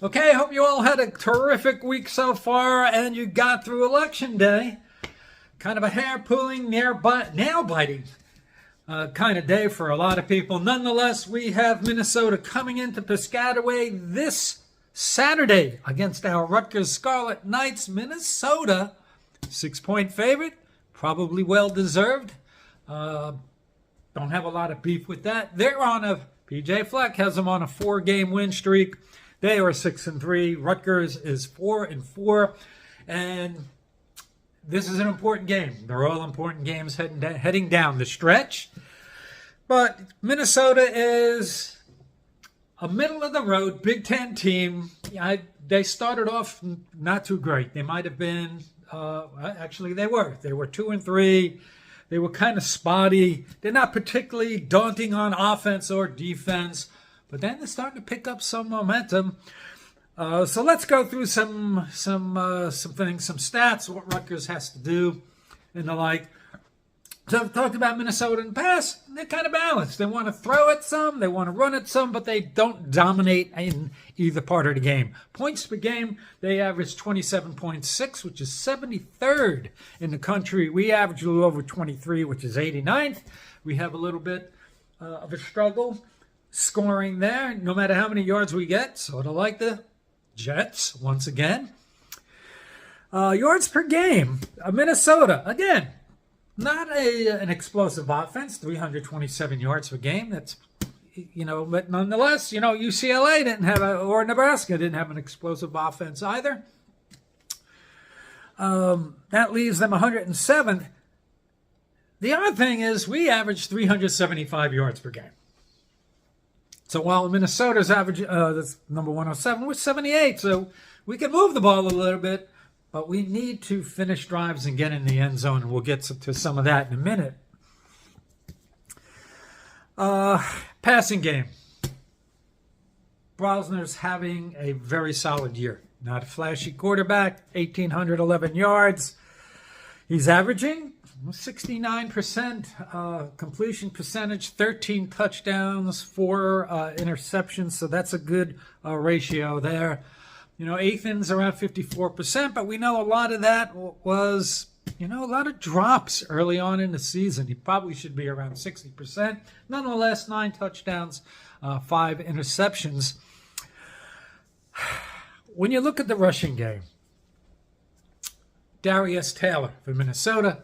Okay, hope you all had a terrific week so far and you got through Election Day. Kind of a hair-pulling, nail-biting kind of day for a lot of people. Nonetheless, we have Minnesota coming into Piscataway this Saturday against our Rutgers Scarlet Knights. Minnesota, 6-point favorite, probably well-deserved. Don't have a lot of beef with that. They're on PJ Fleck has them on a 4-game win streak. They are 6-3. Rutgers is 4-4. And this is an important game. They're all important games heading down the stretch. But Minnesota is a middle-of-the-road Big Ten team. They started off not too great. They might have been, actually they were. They were 2-3. They were kind of spotty. They're not particularly daunting on offense or defense. But then they're starting to pick up some momentum. So let's go through some things, some stats, what Rutgers has to do, and the like. So I've talked about Minnesota in the past. They're kind of balanced. They want to throw it some, they want to run it some, but they don't dominate in either part of the game. Points per game, they average 27.6, which is 73rd in the country. We average a little over 23, which is 89th. We have a little bit of a struggle scoring there, no matter how many yards we get, sort of like the Jets, once again. Yards per game, Minnesota, again, not an explosive offense, 327 yards per game. That's, but nonetheless, UCLA didn't have, or Nebraska didn't have an explosive offense either. That leaves them 107th. The odd thing is we average 375 yards per game. So while Minnesota's average, that's number 107, we're 78. So we can move the ball a little bit, but we need to finish drives and get in the end zone, and we'll get to some of that in a minute. Passing game. Brosner's having a very solid year. Not a flashy quarterback, 1,811 yards. He's averaging 69% completion percentage, 13 touchdowns, 4 interceptions. So that's a good ratio there. Athan's around 54%, but we know a lot of that was, a lot of drops early on in the season. He probably should be around 60%. Nonetheless, 9 touchdowns, 5 interceptions. When you look at the rushing game, Darius Taylor for Minnesota,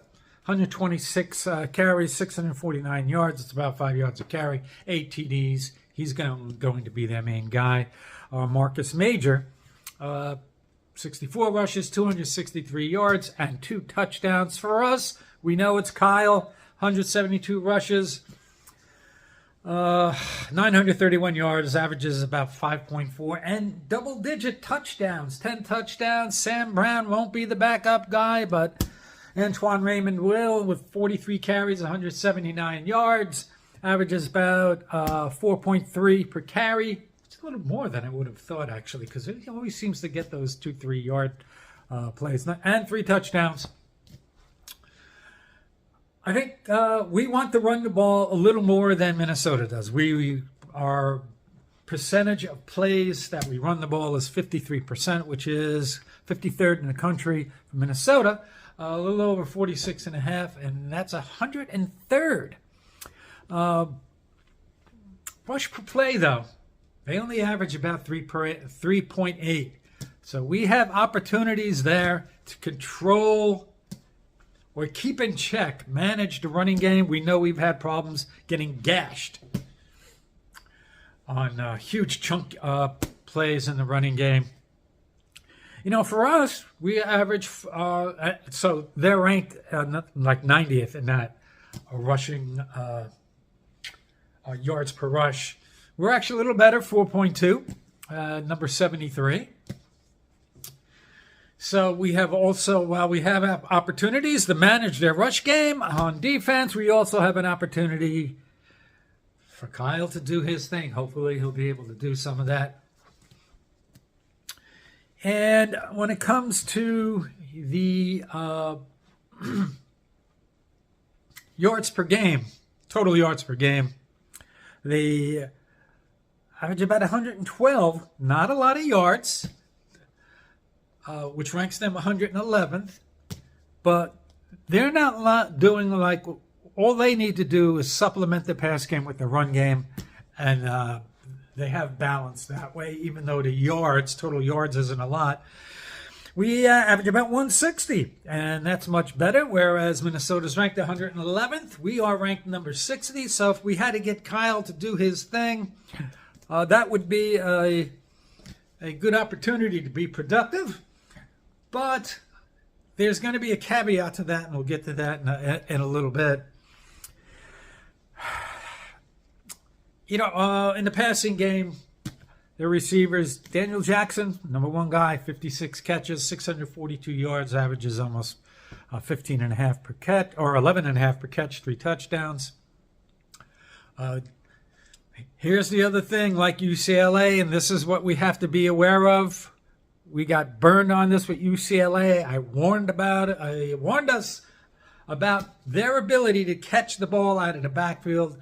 126 carries, 649 yards. It's about 5 yards a carry, 8 TDs. He's going to be their main guy. Marcus Major, 64 rushes, 263 yards, and 2 touchdowns. For us, we know it's Kyle, 172 rushes, 931 yards, averages about 5.4, and double-digit touchdowns, 10 touchdowns. Sam Brown won't be the backup guy, but Antoine Raymond will, with 43 carries, 179 yards, averages about 4.3 per carry. It's a little more than I would have thought, actually, because he always seems to get those 2-3 yard plays, and 3 touchdowns. I think we want to run the ball a little more than Minnesota does. Our percentage of plays that we run the ball is 53%, which is 53rd in the country for Minnesota. A little over 46.5, and that's 103rd. Rush per play, though, they only average about 3.8. So we have opportunities there to control or keep in check, manage the running game. We know we've had problems getting gashed on huge chunk plays in the running game. For us, we average, so they're ranked like 90th in that rushing yards per rush. We're actually a little better, 4.2, number 73. So we have also, while we have opportunities to manage their rush game on defense, we also have an opportunity for Kyle to do his thing. Hopefully he'll be able to do some of that. And when it comes to the yards per game, total yards per game, average about 112, not a lot of yards, which ranks them 111th, but they're not doing like, all they need to do is supplement the pass game with the run game, and they have balance that way, even though the yards, total yards isn't a lot. We average about 160, and that's much better, whereas Minnesota's ranked 111th. We are ranked number 60, so if we had to get Kyle to do his thing, that would be a good opportunity to be productive. But there's going to be a caveat to that, and we'll get to that in a little bit. You know, in the passing game, their receivers, Daniel Jackson, number one guy, 56 catches, 642 yards, averages almost 15.5 per catch, or 11.5 per catch, 3 touchdowns. Here's the other thing, like UCLA, and this is what we have to be aware of. We got burned on this with UCLA. I warned about it. I warned us about their ability to catch the ball out of the backfield.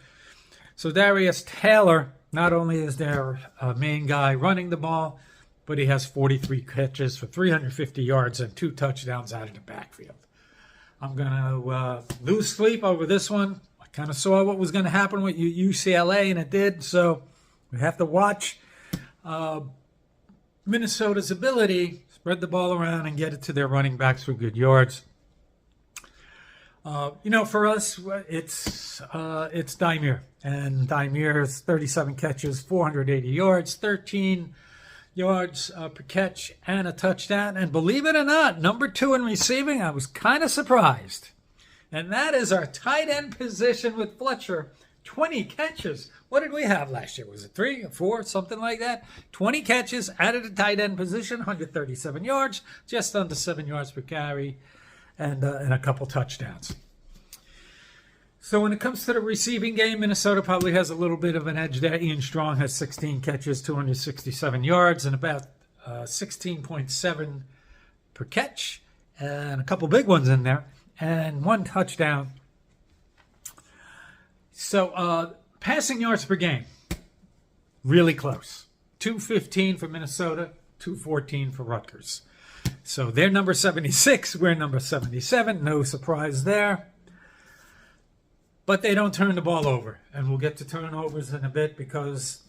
So Darius Taylor, not only is their main guy running the ball, but he has 43 catches for 350 yards and 2 touchdowns out of the backfield. I'm going to lose sleep over this one. I kind of saw what was going to happen with UCLA, and it did. So we have to watch Minnesota's ability, spread the ball around and get it to their running backs for good yards. You know, for us, it's Daimir. And Daimir's 37 catches, 480 yards, 13 yards per catch, and a touchdown. And believe it or not, number 2 in receiving, I was kind of surprised. And that is our tight end position with Fletcher. 20 catches. What did we have last year? Was it 3 or 4, something like that? 20 catches out of the tight end position, 137 yards, just under 7 yards per carry, and a couple touchdowns. So when it comes to the receiving game, Minnesota probably has a little bit of an edge there. Ian Strong has 16 catches, 267 yards, and about 16.7 per catch, and a couple big ones in there, and 1 touchdown. So passing yards per game, really close. 215 for Minnesota, 214 for Rutgers. So they're number 76, we're number 77, no surprise there. But they don't turn the ball over, and we'll get to turnovers in a bit, because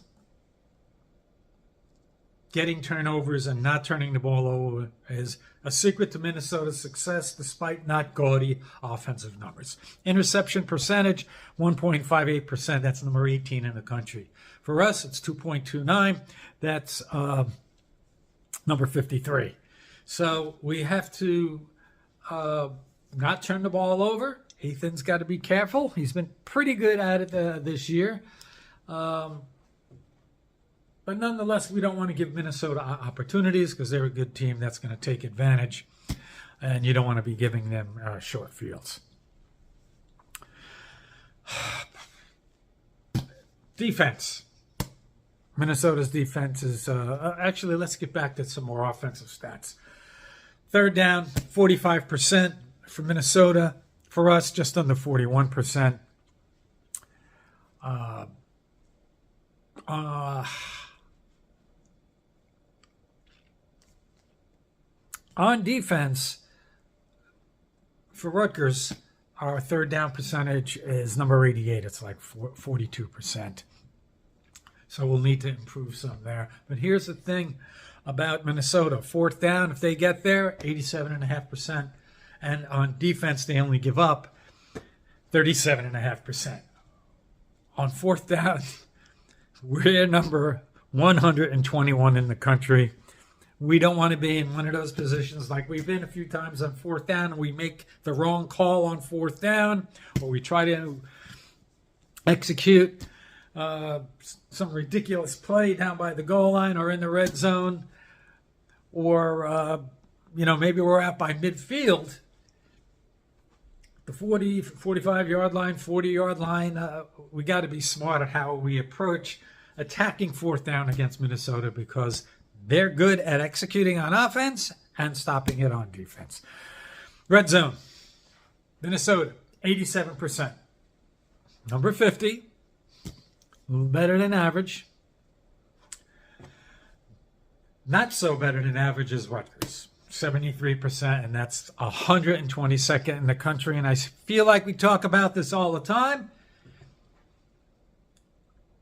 getting turnovers and not turning the ball over is a secret to Minnesota's success, despite not gaudy offensive numbers. Interception percentage, 1.58%. That's number 18 in the country. For us, it's 2.29. That's number 53. So we have to not turn the ball over. Ethan's got to be careful. He's been pretty good at it this year. But nonetheless, we don't want to give Minnesota opportunities, because they're a good team that's going to take advantage. And you don't want to be giving them short fields. Defense. Minnesota's defense is... actually, let's get back to some more offensive stats. Third down, 45% for Minnesota. For us, just under 41%. On defense, for Rutgers, our third down percentage is number 88. It's like 42%. So we'll need to improve some there. But here's the thing about Minnesota. Fourth down, if they get there, 87.5%. And on defense, they only give up 37.5%. On fourth down, we're number 121 in the country. We don't want to be in one of those positions like we've been a few times on fourth down. We make the wrong call on fourth down, or we try to execute some ridiculous play down by the goal line or in the red zone, or maybe we're out by midfield. The 40, 45-yard line, 40-yard line, we got to be smart at how we approach attacking fourth down against Minnesota, because they're good at executing on offense and stopping it on defense. Red zone, Minnesota, 87%. Number 50, a little better than average. Not so better than average is Rutgers. 73%, and that's 122nd in the country. And I feel like we talk about this all the time.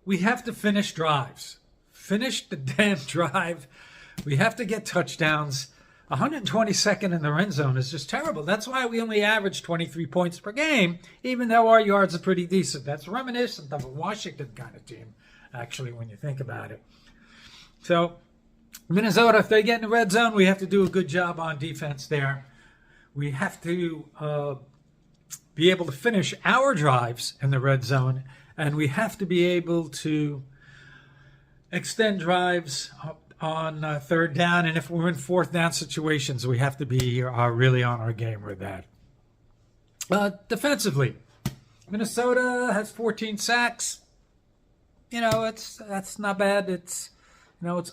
We have to finish drives. Finish the damn drive. We have to get touchdowns. 122nd in the red zone is just terrible. That's why we only average 23 points per game, even though our yards are pretty decent. That's reminiscent of a Washington kind of team, actually, when you think about it. So, Minnesota, if they get in the red zone, we have to do a good job on defense there. We have to be able to finish our drives in the red zone, and we have to be able to extend drives on third down. And if we're in fourth down situations, we have to be really on our game with that. Defensively, Minnesota has 14 sacks. That's not bad. It's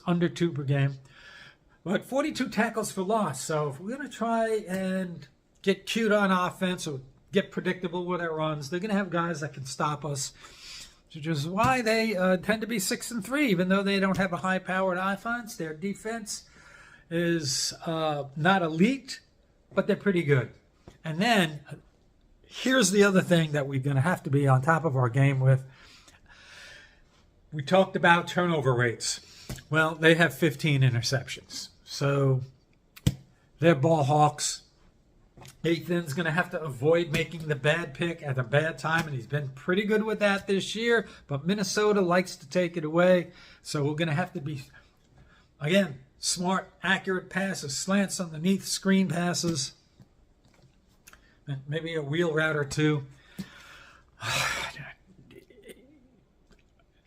under 2 per game. But 42 tackles for loss. So if we're going to try and get cute on offense or get predictable with our runs, they're going to have guys that can stop us, which is why they tend to be 6-3, even though they don't have a high-powered offense. Their defense is not elite, but they're pretty good. And then here's the other thing that we're going to have to be on top of our game with. We talked about turnover rates. Well, they have 15 interceptions. So they're ball hawks. Nathan's going to have to avoid making the bad pick at a bad time, and he's been pretty good with that this year, but Minnesota likes to take it away, so we're going to have to be, again, smart, accurate passes, slants underneath, screen passes, and maybe a wheel route or two.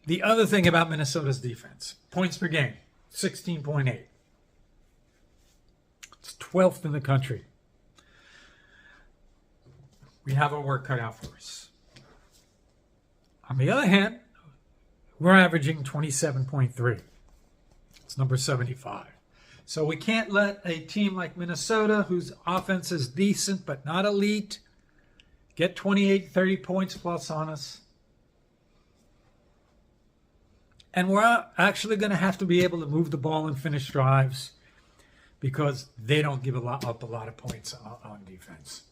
The other thing about Minnesota's defense, points per game, 16.8. It's 12th in the country. We have our work cut out for us. On the other hand, we're averaging 27.3. It's number 75. So we can't let a team like Minnesota, whose offense is decent but not elite, get 28, 30 points plus on us. And we're actually going to have to be able to move the ball and finish drives because they don't give up a lot of points on defense.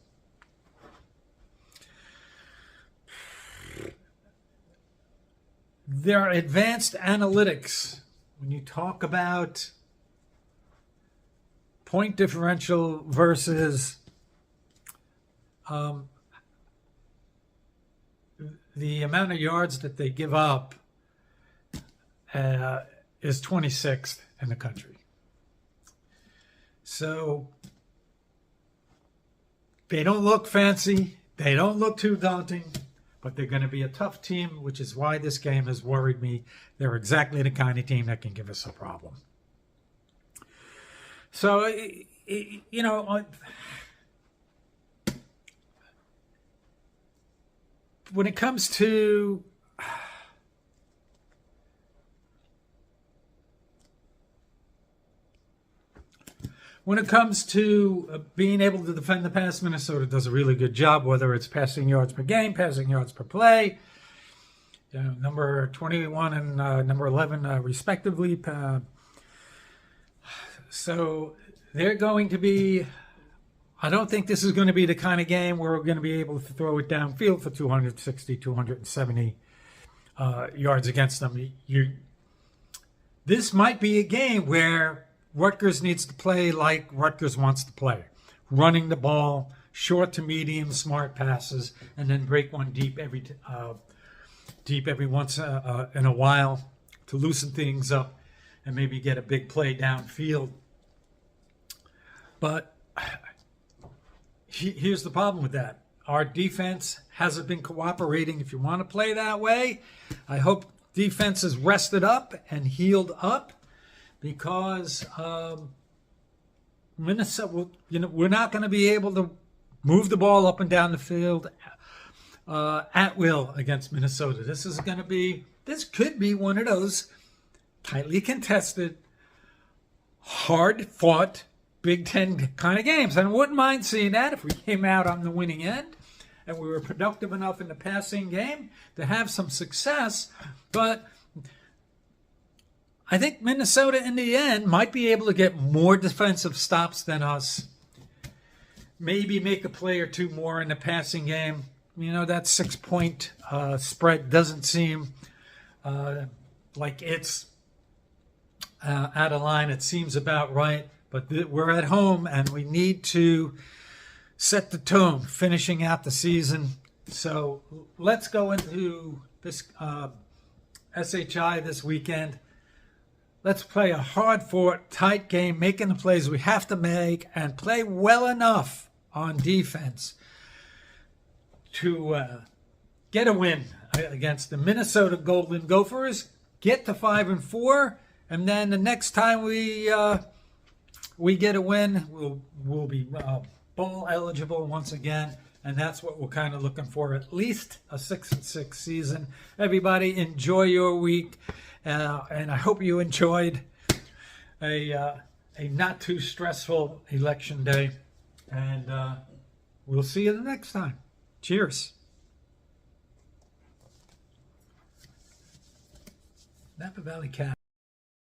Their advanced analytics, when you talk about point differential versus the amount of yards that they give up, is 26th in the country. So they don't look fancy. They don't look too daunting, but they're going to be a tough team, which is why this game has worried me. They're exactly the kind of team that can give us a problem. So, when it comes to being able to defend the pass, Minnesota does a really good job, whether it's passing yards per game, passing yards per play. Number 21 and number 11, respectively. So they're going to be, I don't think this is going to be the kind of game where we're going to be able to throw it downfield for 260, 270 yards against them. This might be a game where Rutgers needs to play like Rutgers wants to play. Running the ball, short to medium, smart passes, and then break one deep every once in a while to loosen things up and maybe get a big play downfield. But here's the problem with that. Our defense hasn't been cooperating. If you want to play that way, I hope defense is rested up and healed up. Because Minnesota, we're not going to be able to move the ball up and down the field at will against Minnesota. This could be one of those tightly contested, hard-fought Big Ten kind of games. And I wouldn't mind seeing that if we came out on the winning end and we were productive enough in the passing game to have some success. But I think Minnesota in the end might be able to get more defensive stops than us. Maybe make a play or two more in the passing game. You know, that 6-point spread doesn't seem like it's out of line. It seems about right. But we're at home and we need to set the tone finishing out the season. So let's go into this SHI this weekend. Let's play a hard-fought, tight game, making the plays we have to make, and play well enough on defense to get a win against the Minnesota Golden Gophers, get to 5-4, and then the next time we get a win, we'll be bowl eligible once again, and that's what we're kind of looking for, at least a 6-6 season. Everybody, enjoy your week, and I hope you enjoyed a not too stressful election day, and we'll see you the next time. Cheers. Napa Valley Cat.